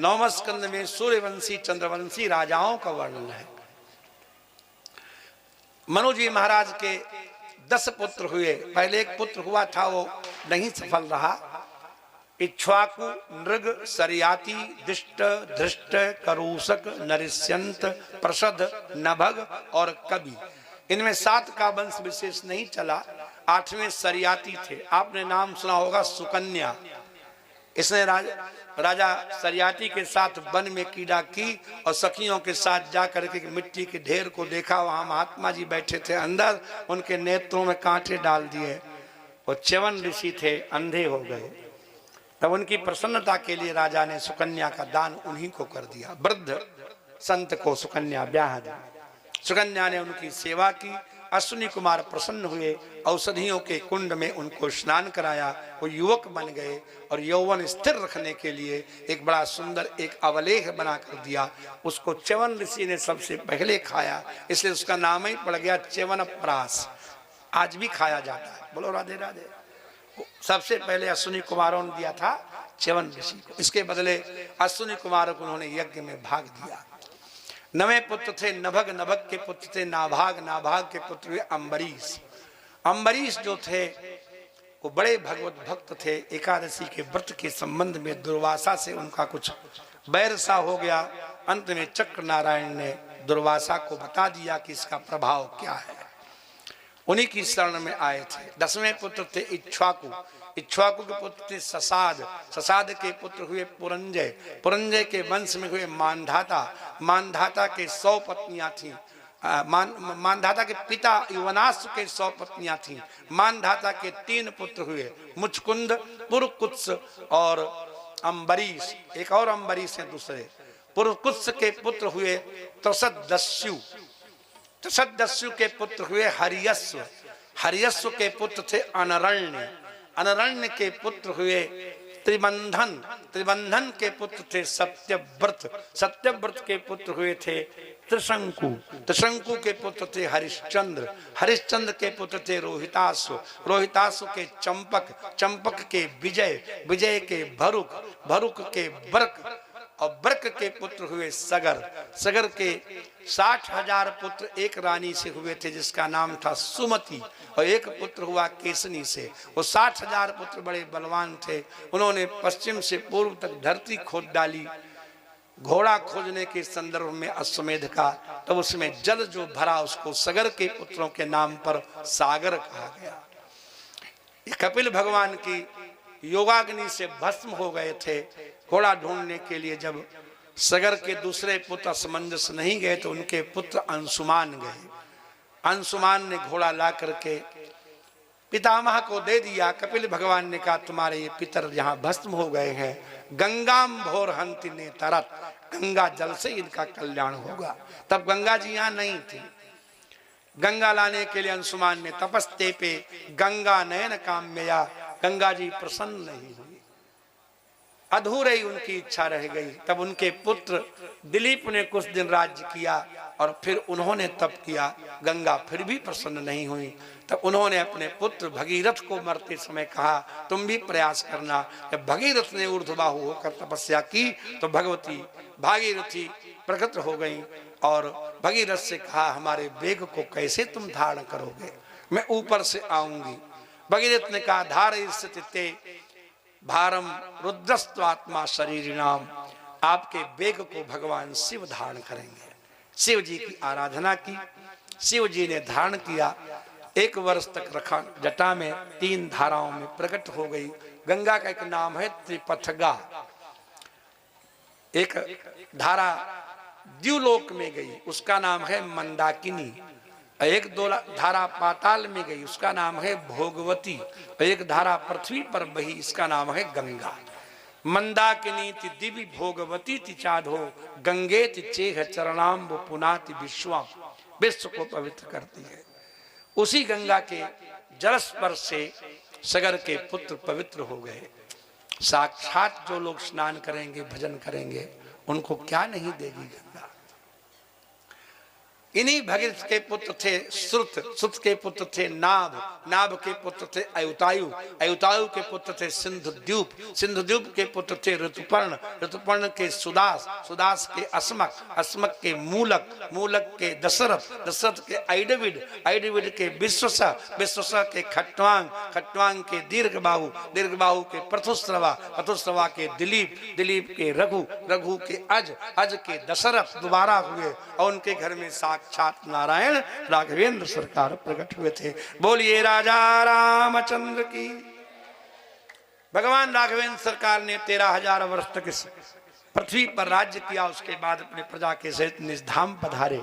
9वें स्कंद में सूर्यवंशी चंद्रवंशी राजाओं का वर्णन है। मनु जी महाराज के 10 पुत्र हुए। पहले एक पुत्र हुआ था, वो नहीं सफल रहा। इक्ष्वाकु, नृग, सरियाती, दिष्ट, धृष्ट, करूषक, नरिष्यंत, प्रसद, नभग और कवि। इनमें 7 का वंश विशेष नहीं चला। 8वें सरियाती थे। आपने नाम सुना होगा सुकन्या। इसने राजा सरियाती के साथ वन में कीड़ा की और सखियों के साथ जाकर के मिट्टी के ढेर को देखा। वहां महात्मा जी बैठे थे अंदर, उनके नेत्रों में कांटे डाल दिए। वो च्यवन ऋषि थे, अंधे हो गए। तब उनकी प्रसन्नता के लिए राजा ने सुकन्या का दान उन्हीं को कर दिया। वृद्ध संत को सुकन्या ब्याह दी। सुकन्या ने उनकी सेवा की। अश्विनी कुमार प्रसन्न हुए। औषधियों के कुंड में उनको स्नान कराया। वो युवक बन गए और यौवन स्थिर रखने के लिए एक बड़ा सुंदर एक अवलेख बना कर दिया। उसको च्यवन ऋषि ने सबसे पहले खाया, इसलिए उसका नाम ही पड़ गया च्यवनप्राश। आज भी खाया जाता है। बोलो राधे राधे। सबसे पहले अश्विनी कुमारों ने दिया था च्यवन ऋषि को। इसके बदले अश्विनी कुमारों को उन्होंने यज्ञ में भाग दिया। 9वें पुत्र थे नभग। नभग के पुत्र थे नाभाग। नाभाग के पुत्र हुए अम्बरीश। अम्बरीश जो थे वो बड़े भगवत भक्त थे। एकादशी के व्रत के संबंध में दुर्वासा से उनका कुछ बैर सा हो गया। अंत में चक्र नारायण ने दुर्वासा को बता दिया कि इसका प्रभाव क्या है। उन्हीं की शरण में आए थे। 10वें पुत्र थे इक्ष्वाकु। इक्ष्वाकु के पुत्र थे ससाद। ससाद के पुत्र हुए पुरंजय। पुरंजय के वंश में हुए मानधाता। मानधाता के 100 पत्नियां थीं। मानधाता के पिता युवनाश के 100 पत्नियां थीं। मानधाता के 3 पुत्र हुए, मुचकुंद, पुरकुत्स और अम्बरीश। एक और अम्बरीश हैं दूसरे। पुरकुत्स के पुत्र हुए त्रसदस्यु। त्रसदस्यु के पुत्र हुए हरियस्व। हरियस्व के पुत्र थे अनरण्य। अनरण्य के पुत्र हुए त्रिबंधन। त्रिबंधन के पुत्र थे सत्यव्रत। सत्यव्रत के पुत्र हुए थे त्रिशंकु। त्रिशंकु के पुत्र थे हरिश्चंद्र। हरिश्चंद्र के पुत्र थे रोहितासु। रोहितासु के चंपक। चंपक के विजय। विजय के भरुक। भरुक के बर्क और बर्क के पुत्र हुए सगर। सगर के 60,000 पुत्र एक रानी से हुए थे जिसका नाम था सुमति, और एक पुत्र हुआ केसनी से। वो 60,000 पुत्र बड़े बलवान थे। उन्होंने पश्चिम से पूर्व तक धरती खोद डाली घोड़ा खोजने के संदर्भ में अश्वमेध का। तब उसमें जल जो भरा उसको सगर के पुत्रों के नाम पर सागर कहा गया। कपिल भगवान की योगाग्नि से भस्म हो गए थे। घोड़ा ढूंढने के लिए जब सगर के दूसरे पुत्र असमंजस नहीं गए तो उनके पुत्र अंशुमान गए। अंशुमान ने घोड़ा ला करके पितामह को दे दिया। कपिल भगवान ने कहा तुम्हारे ये पितर यहाँ भस्म हो गए हैं, गंगाम भोर हंति ने तरत, गंगा जल से इनका कल्याण होगा। तब गंगा जी यहाँ नहीं थी। गंगा लाने के लिए अंशुमान ने तपस्ते पे गंगा नयन काम्यया, गंगा जी प्रसन्न नहीं हुई, अधूरे ही उनकी इच्छा रह गई। तब उनके पुत्र दिलीप ने कुछ दिन राज्य किया और फिर उन्होंने तप किया, गंगा फिर भी प्रसन्न नहीं हुई। तब उन्होंने अपने पुत्र भगीरथ को मरते समय कहा तुम भी प्रयास करना। जब भगीरथ ने ऊर्ध्वबाहु होकर तपस्या की तो भगवती भागीरथी प्रकट हो गई और भगीरथ से कहा हमारे वेग को कैसे तुम धारण करोगे, मैं ऊपर से आऊंगी। भगीरथ ने कहा धार स्थिते भारम रुद्रस्त्वात्मा शरीरिणाम, आपके वेग को भगवान शिव धारण करेंगे। शिव जी की आराधना की, शिव जी ने धारण किया, 1 वर्ष तक रखा जटा में, 3 धाराओं में प्रकट हो गई। गंगा का एक नाम है त्रिपथगा। एक धारा द्युलोक में गई उसका नाम है मंदाकिनी, एक 2 धारा पाताल में गई उसका नाम है भोगवती, एक धारा पृथ्वी पर बही इसका नाम है गंगा। मंदाकिनी ति दिवि भोगवती ति चाधो, गंगे ति चेह चरणाम्ब पुनाति विश्वम, विश्व को पवित्र करती है। उसी गंगा के जलस्पर्श से सगर के पुत्र पवित्र हो गए। साक्षात जो लोग स्नान करेंगे भजन करेंगे उनको क्या नहीं देगी गंगा। इन्हीं भगीरथ के पुत्र थे श्रुत, श्रुत के पुत्र थे नाभ, नाभ के पुत्र थे अयुतायु, अयुतायु के पुत्र थे सिंधुद्यूप, सिंधुद्यूप के पुत्र थे ऋतुपर्ण, ऋतुपर्ण के सुदास, सुदास के अस्मक, अस्मक के मूलक, मूलक के दशरथ, दशरथ के ऐडविड, ऐडविड के विश्वसा, विश्वसा के खट्वांग, खट्वांग के दीर्घबाहु, दीर्घबाहु के प्रथुस्रवा, प्रथुस्रवा के दिलीप, दिलीप के रघु, रघु के अज, अज के दशरथ दोबारा हुए और उनके घर में साक्षात नारायण राघवेंद्र सरकार प्रकट हुए थे। बोलिए राजा रामचंद्र की। भगवान राघवेंद्र सरकार ने 13,000 वर्ष तक इस पृथ्वी पर राज्य किया। उसके बाद अपने प्रजा के सहित निज धाम पधारे।